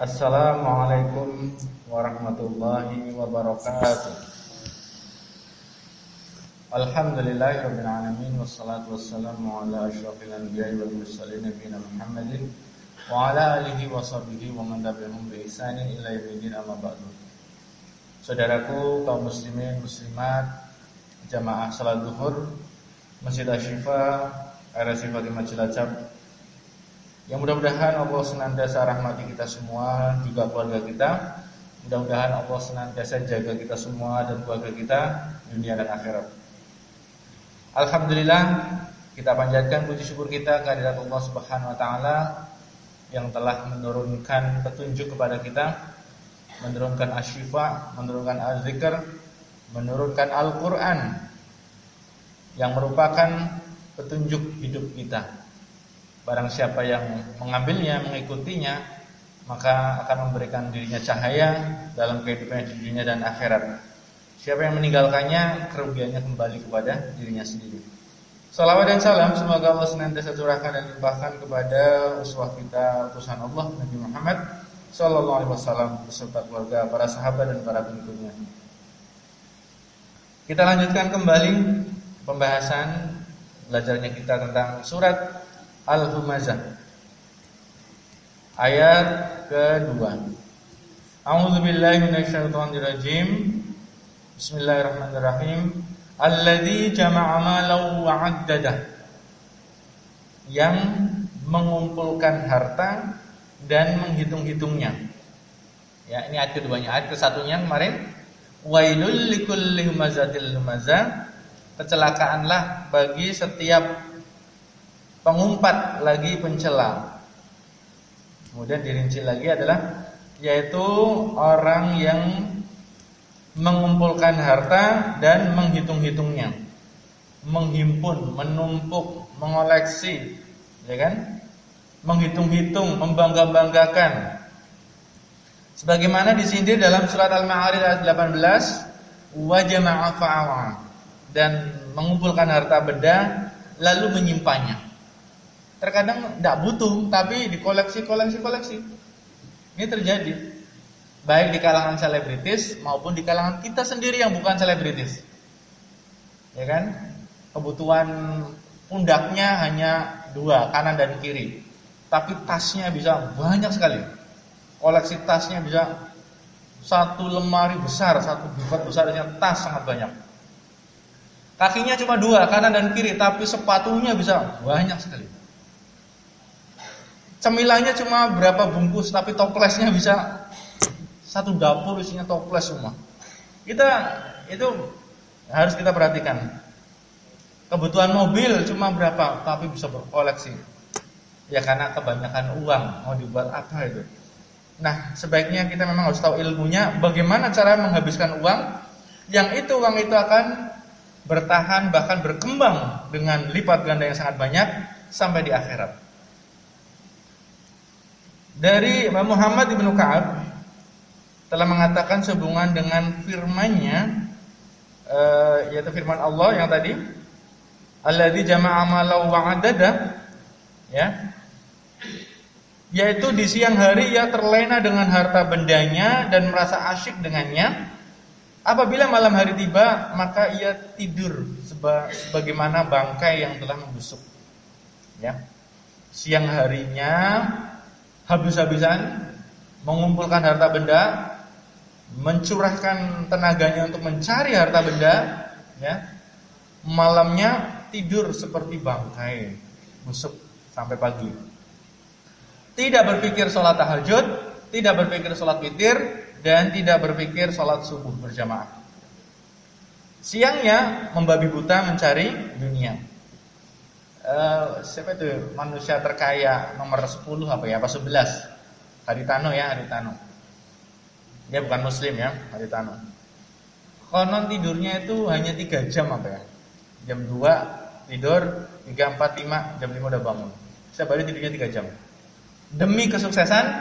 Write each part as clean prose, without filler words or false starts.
Assalamualaikum warahmatullahi wabarakatuh. Alhamdulillahirabbil alamin wassalatu wassalamu ala asyrofil anbiya'i wal mursalin nabiyina Muhammadin wa ala alihi wa sahbihi wa man tabi'ahum bi ihsanin ila yaumil amma ba'du. Saudaraku kaum muslimin muslimat jamaah salat zuhur Masjid Asy-Syifa RSI Fatimah Cilacap, yang mudah-mudahan Allah senantiasa rahmati kita semua, juga keluarga kita. Mudah-mudahan Allah senantiasa jaga kita semua dan keluarga kita dunia dan akhirat. Alhamdulillah, kita panjatkan puji syukur kita kehadirat Allah Subhanahu wa taala yang telah menurunkan petunjuk kepada kita, menurunkan asy-syifa, menurunkan az-zikr, menurunkan Al-Qur'an yang merupakan petunjuk hidup kita. Barang siapa yang mengambilnya, mengikutinya, maka akan memberikan dirinya cahaya dalam kehidupan di dunia dan akhirat. Siapa yang meninggalkannya, kerugiannya kembali kepada dirinya sendiri. Salawat dan salam semoga Allah senantiasa curahkan dan limpahkan kepada uswah kita, utusan Allah Nabi Muhammad sallallahu alaihi wasallam beserta keluarga, para sahabat dan para pengikutnya. Kita lanjutkan kembali pembahasan belajarnya kita tentang surat Al-Humazah ayat kedua. A'udzubillahi minasyaitonirrajim. Bismillahirrahmanirrahim. Alladzi jama'a malan wa 'addadah. Yang mengumpulkan harta dan menghitung-hitungnya. Ya, ini ayat keduanya. Ayat kesatunya kemarin, wailul likulli humazatil lumazah. Kecelakaanlah bagi setiap pengumpat lagi pencela. Kemudian dirinci lagi adalah yaitu orang yang mengumpulkan harta dan menghitung-hitungnya, menghimpun, menumpuk, mengoleksi, ya kan? Menghitung-hitung, membangga-banggakan. Sebagaimana disindir dalam surat Al-Ma'arij ayat 18, wa jama'a fa'awa, dan mengumpulkan harta benda lalu menyimpannya. Terkadang tidak butuh, tapi dikoleksi. Ini terjadi baik di kalangan selebritis maupun di kalangan kita sendiri yang bukan selebritis. Ya kan? Kebutuhan pundaknya hanya dua, kanan dan kiri. Tapi tasnya bisa banyak sekali. Koleksi tasnya bisa satu lemari besar, satu bufet besarnya tas sangat banyak. Kakinya cuma dua, kanan dan kiri, tapi sepatunya bisa banyak sekali. Cemilannya cuma berapa bungkus, tapi toplesnya bisa satu dapur isinya toples semua. Itu harus kita perhatikan. Kebutuhan mobil cuma berapa, tapi bisa berkoleksi. Ya karena kebanyakan uang, mau dibuat apa itu? Nah, sebaiknya kita memang harus tahu ilmunya, bagaimana cara menghabiskan uang, yang uang itu akan bertahan bahkan berkembang dengan lipat ganda yang sangat banyak sampai di akhirat. Dari Imam Muhammad ibnu Ka'ab telah mengatakan sehubungan dengan firman-Nya, yaitu firman Allah yang tadi, alladzi jama'a malan wa 'adada, ya, yaitu di siang hari ia terlena dengan harta bendanya dan merasa asyik dengannya. Apabila malam hari tiba, maka ia tidur sebagaimana bangkai yang telah membusuk. Ya. Siang harinya habis-habisan mengumpulkan harta benda, mencurahkan tenaganya untuk mencari harta benda, ya. Malamnya tidur seperti bangkai, busuk sampai pagi. Tidak berpikir sholat tahajud, tidak berpikir sholat witir, dan tidak berpikir sholat subuh berjamaah. Siangnya membabi buta mencari dunia. Siapa itu manusia terkaya nomor 10 apa 11? Haritano. Dia bukan muslim ya, Haritano. Konon tidurnya itu hanya 3 jam Jam 2 tidur, 3, 4, 5, jam 5 udah bangun. Setiap hari tidurnya 3 jam. Demi kesuksesan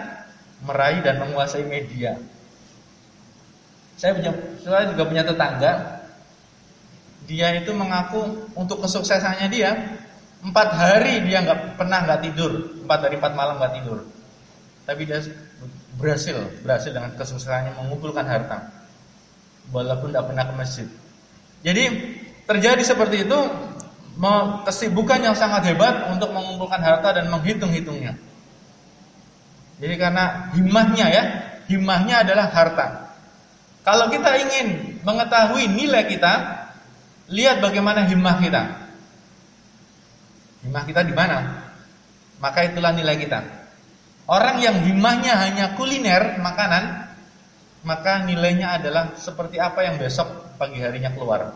meraih dan menguasai media. Saya juga punya tetangga. Dia itu mengaku untuk kesuksesannya dia 4 hari dia nggak tidur, 4 hari 4 malam nggak tidur. Tapi dia berhasil dengan kesuksesannya mengumpulkan harta, walaupun tidak pernah ke masjid. Jadi terjadi seperti itu, kesibukan yang sangat hebat untuk mengumpulkan harta dan menghitung-hitungnya. Jadi karena himmahnya adalah harta. Kalau kita ingin mengetahui nilai kita, lihat bagaimana himmah kita. Himmah kita di mana? Maka itulah nilai kita. Orang yang himmahnya hanya kuliner, makanan, maka nilainya adalah seperti apa yang besok pagi harinya keluar.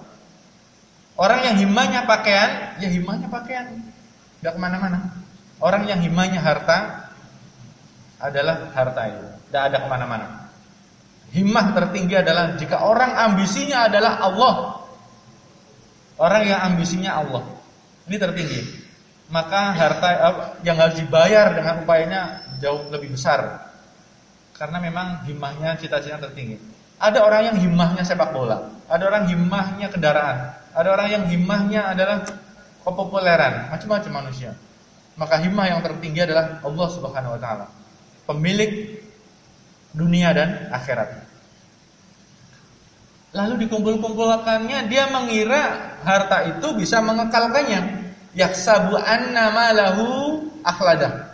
Orang yang himmahnya pakaian, ya himmahnya pakaian, tidak kemana-mana. Orang yang himmahnya harta adalah harta itu, tidak ada kemana-mana. Himmah tertinggi adalah jika orang ambisinya adalah Allah, orang yang ambisinya Allah, ini tertinggi. Maka harta yang harus dibayar dengan upayanya jauh lebih besar, karena memang himmahnya cita-cita tertinggi. Ada orang yang himmahnya sepak bola, ada orang himmahnya kendaraan, ada orang yang himmahnya adalah kepopuleran, macam-macam manusia. Maka himmah yang tertinggi adalah Allah Subhanahu wa taala, pemilik dunia dan akhirat. Lalu dikumpul-kumpulkannya, dia mengira harta itu bisa mengekalkannya. Yahsabu anna malahu akhladah.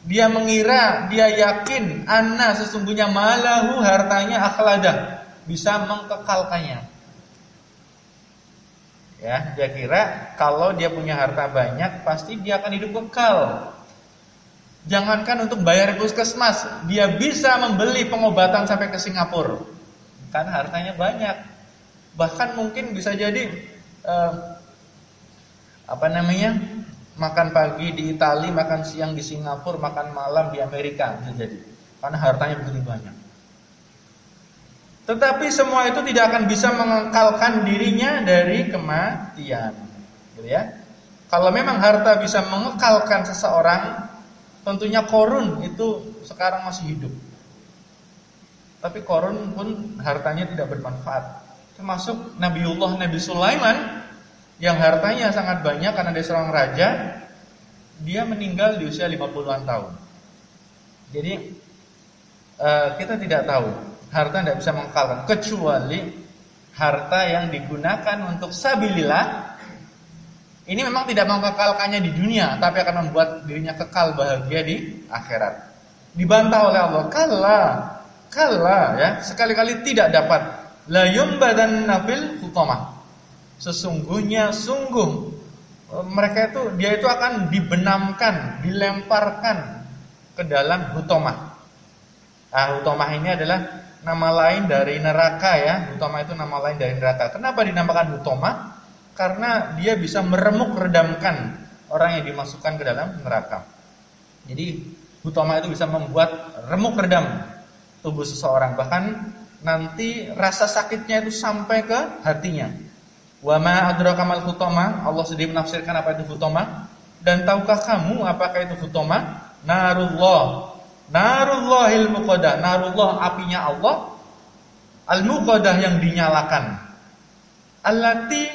Dia mengira, dia yakin anna sesungguhnya malahu hartanya akhladah, bisa mengekalkannya. Ya, dia kira kalau dia punya harta banyak pasti dia akan hidup kekal. Jangankan untuk bayar puskesmas, dia bisa membeli pengobatan sampai ke Singapura. Karena hartanya banyak. Bahkan mungkin bisa jadi makan pagi di Italia, makan siang di Singapura, makan malam di Amerika, bisa jadi. Karena hartanya begitu banyak. Tetapi semua itu tidak akan bisa mengekalkan dirinya dari kematian. Gitu ya. Kalau memang harta bisa mengekalkan seseorang, tentunya Qarun itu sekarang masih hidup. Tapi Qarun pun hartanya tidak bermanfaat. Termasuk Nabi Sulaiman yang hartanya sangat banyak karena dia seorang raja, dia meninggal di usia 50-an tahun. Jadi kita tidak tahu, harta tidak bisa mengekalkan, kecuali harta yang digunakan untuk sabilillah. Ini memang tidak mengekalkannya di dunia, tapi akan membuat dirinya kekal bahagia di akhirat. Dibantah oleh Allah, kalla ya, sekali-kali tidak dapat. La yumbadanna fil hutamah. Sungguh mereka dia itu akan dibenamkan, dilemparkan ke dalam hutamah. Hutamah ini adalah nama lain dari neraka ya. Hutamah itu nama lain dari neraka. Kenapa dinamakan hutamah? Karena dia bisa meremuk redamkan orang yang dimasukkan ke dalam neraka. Jadi hutamah itu bisa membuat remuk redam tubuh seseorang, bahkan nanti rasa sakitnya itu sampai ke hatinya. Wa ma adraka mal hutamah, Allah sendiri menafsirkan apa itu hutamah. Dan tahukah kamu apakah itu hutamah? Narullahil muqadah. Narullah apinya Allah, al-muqadah yang dinyalakan. Allati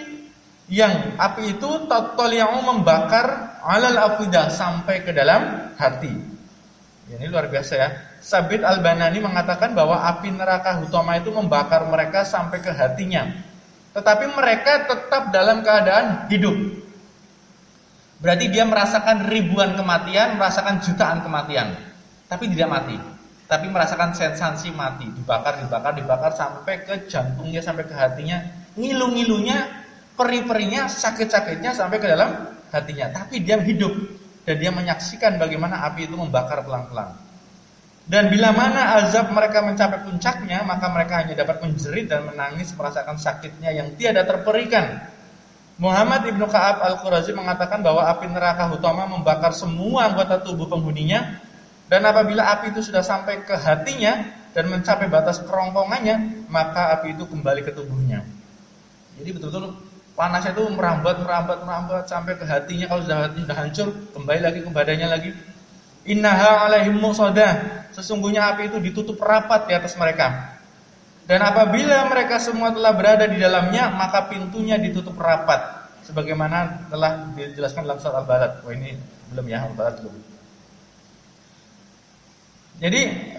yang api itu tattali'u membakar alal afidah sampai ke dalam hati. Ini luar biasa ya. Sabit Al-Banani mengatakan bahwa api neraka hutamah itu membakar mereka sampai ke hatinya. Tetapi mereka tetap dalam keadaan hidup. Berarti dia merasakan ribuan kematian, merasakan jutaan kematian, tapi tidak mati. Tapi merasakan sensasi mati, dibakar sampai ke jantungnya, sampai ke hatinya, ngilu-ngilunya, peri-perinya, sakit-sakitnya sampai ke dalam hatinya. Tapi dia hidup dan dia menyaksikan bagaimana api itu membakar pelan-pelan. Dan bila mana azab mereka mencapai puncaknya, maka mereka hanya dapat menjerit dan menangis, merasakan sakitnya yang tiada terperikan. Muhammad Ibnu Ka'ab Al-Qurazi mengatakan bahwa api neraka hutamah membakar semua anggota tubuh penghuninya, dan apabila api itu sudah sampai ke hatinya dan mencapai batas kerongkongannya, maka api itu kembali ke tubuhnya. Jadi betul-betul panasnya itu merambat sampai ke hatinya. Kalau sudah hati sudah hancur, kembali lagi ke badannya lagi. Innaha alaihim musadah. Sesungguhnya api itu ditutup rapat di atas mereka. Dan apabila mereka semua telah berada di dalamnya, maka pintunya ditutup rapat, sebagaimana telah dijelaskan dalam surat Al-Balad. Ini belum ya, Al-Balad belum. Jadi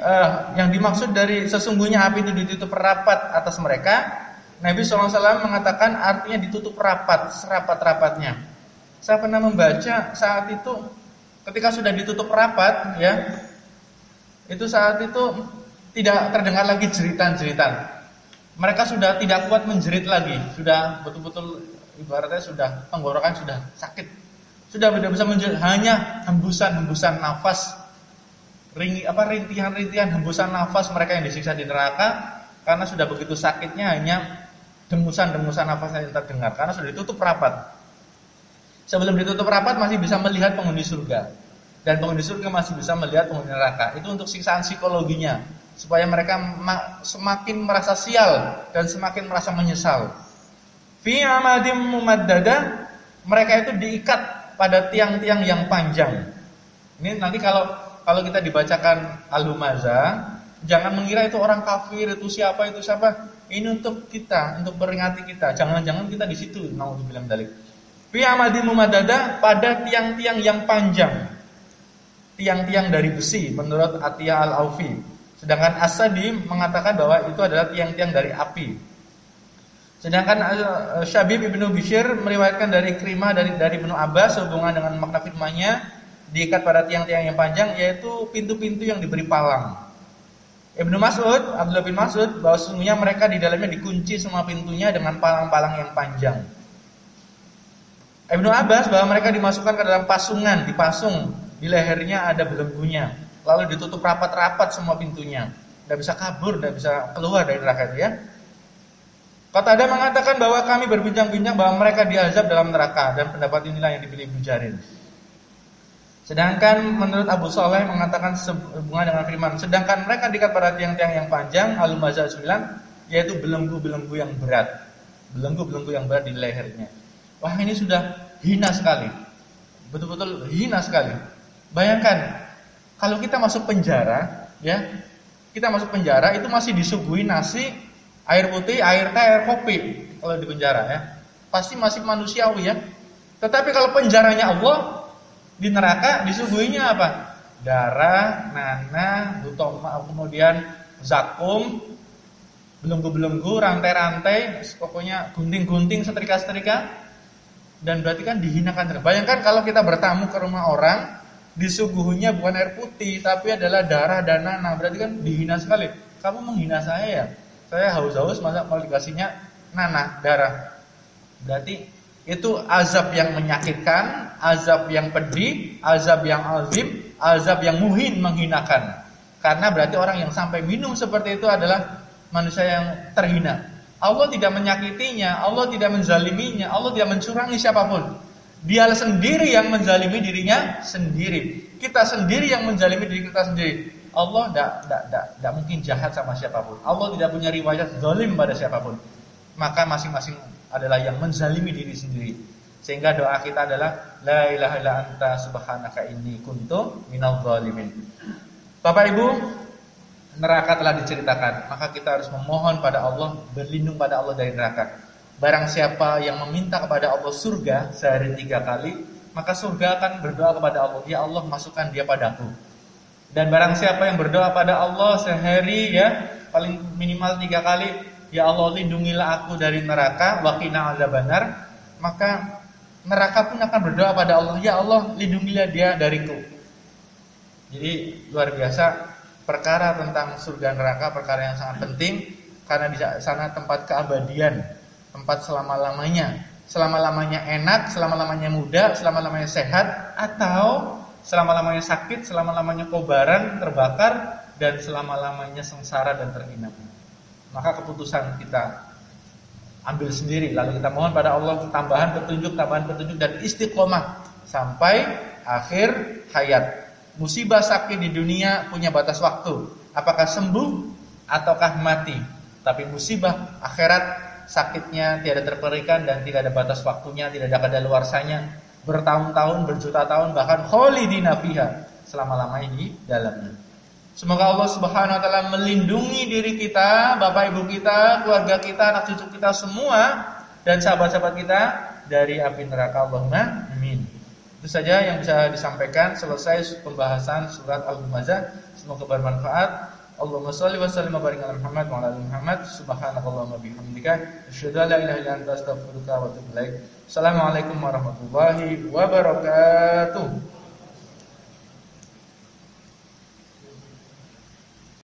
yang dimaksud dari sesungguhnya api itu ditutup rapat atas mereka, Nabi SAW mengatakan artinya ditutup rapat, serapat-rapatnya. Saya pernah membaca saat itu ketika sudah ditutup rapat, ya, itu saat itu tidak terdengar lagi jeritan-jeritan. Mereka sudah tidak kuat menjerit lagi, sudah betul-betul ibaratnya sudah tenggorokan sudah sakit, sudah tidak bisa menjerit, hanya hembusan-hembusan nafas, rintihan-rintihan hembusan nafas mereka yang disiksa di neraka, karena sudah begitu sakitnya hanya dengusan-dengusan nafasnya yang terdengar karena sudah ditutup rapat. Sebelum ditutup rapat masih bisa melihat penghuni surga, dan penghuni surga masih bisa melihat penghuni neraka. Itu untuk siksaan psikologinya, supaya mereka semakin merasa sial dan semakin merasa menyesal. Fi amadim mumaddada, mereka itu diikat pada tiang-tiang yang panjang. Ini nanti kalau kita dibacakan al-humazah, jangan mengira itu orang kafir, itu siapa. Ini untuk kita, untuk peringati kita. Jangan-jangan kita di situ. Nauzubillah min dzalik. Fi amadin mumaddada, pada tiang-tiang yang panjang, tiang-tiang dari besi menurut Atiyah Al-Aufi. Sedangkan As-Sadi mengatakan bahwa itu adalah tiang-tiang dari api. Sedangkan Syabib Ibnu Bishr meriwayatkan dari Ikrimah dari Ibnu Abbas sehubungan dengan makna firman-Nya diikat pada tiang-tiang yang panjang, yaitu pintu-pintu yang diberi palang. Ibnu Mas'ud, Abdullah bin Mas'ud, bahwa sesungguhnya mereka di dalamnya dikunci semua pintunya dengan palang-palang yang panjang. Ibnu Abbas bahwa mereka dimasukkan ke dalam pasungan, dipasung, di lehernya ada belenggunya, lalu ditutup rapat-rapat semua pintunya, tidak bisa kabur, tidak bisa keluar dari neraka itu, ya. Qatadah mengatakan bahwa kami berbincang-bincang bahwa mereka diazab dalam neraka, dan pendapat inilah yang dipilih Ibnu Jarir. Sedangkan menurut Abu Saleh mengatakan sehubungan dengan firman, sedangkan mereka diikat pada tiang-tiang yang panjang, al-Mazah 9, yaitu belenggu-belenggu yang berat, belenggu-belenggu yang berat di lehernya. Wah, ini sudah hina sekali, betul-betul hina sekali. Bayangkan kalau kita masuk penjara, ya, kita masuk penjara itu masih disuguhi nasi, air putih, air teh, air kopi. Kalau di penjara, ya, pasti masih manusiawi, ya. Tetapi kalau penjaranya Allah, di neraka disuguhinya apa? Darah, nanah, butoma, kemudian zakum, belenggu-belenggu, rantai-rantai, pokoknya gunting-gunting, setrika-setrika. Dan berarti kan dihinakan. Bayangkan kalau kita bertamu ke rumah orang, disuguhinya bukan air putih, tapi adalah darah dan nanah, berarti kan dihina sekali. Kamu menghina saya, ya? Saya haus-haus, masa mau dikasihnya nanah, darah. Berarti itu azab yang menyakitkan, azab yang pedih, azab yang azim, azab yang muhin, menghinakan. Karena berarti orang yang sampai minum seperti itu adalah manusia yang terhina. Allah tidak menyakitinya, Allah tidak menzaliminya, Allah tidak mencurangi siapapun. Dia sendiri yang menzalimi dirinya sendiri. Kita sendiri yang menzalimi diri kita sendiri. Allah tidak mungkin jahat sama siapapun. Allah tidak punya riwayat zalim pada siapapun. Maka masing-masing adalah yang menzalimi diri sendiri. Sehingga doa kita adalah la ilaha illa anta subhanaka inni kuntu minadh dhalimin. Bapak Ibu, neraka telah diceritakan, maka kita harus memohon pada Allah, berlindung pada Allah dari neraka. Barang siapa yang meminta kepada Allah surga sehari 3 kali, maka surga akan berdoa kepada Allah, ya Allah masukkan dia padaku. Dan barang siapa yang berdoa pada Allah sehari, ya paling minimal 3 kali, ya Allah lindungilah aku dari neraka, wa qina azabannar, maka neraka pun akan berdoa pada Allah, ya Allah lindungilah dia dariku. Jadi luar biasa. Perkara tentang surga neraka perkara yang sangat penting, karena di sana tempat keabadian, tempat selama-lamanya. Selama-lamanya enak, selama-lamanya muda, selama-lamanya sehat, atau selama-lamanya sakit, selama-lamanya kobaran, terbakar, dan selama-lamanya sengsara dan terhina. Maka keputusan kita ambil sendiri, lalu kita mohon pada Allah tambahan petunjuk dan istiqomah sampai akhir hayat. Musibah sakit di dunia punya batas waktu, apakah sembuh ataukah mati. Tapi musibah akhirat sakitnya tiada terperikan dan tidak ada batas waktunya, tidak ada kadaluarsanya, bertahun-tahun, berjuta tahun, bahkan khalidina fiha, selama-lamanya di dalamnya. Semoga Allah Subhanahu wa taala melindungi diri kita, bapak ibu kita, keluarga kita, anak cucu kita semua, dan sahabat-sahabat kita dari api neraka. Allahumma amin. Itu saja yang bisa disampaikan. Selesai pembahasan surat Al-Humazah. Semoga bermanfaat. Allahumma shalli wa sallim wa barik ala Muhammad wa ala ali Muhammad. Subhanakallahumma bihamdika asyhadu an la ilaha illa anta astaghfiruka wa atubu ilaik. Assalamualaikum warahmatullahi wabarakatuh.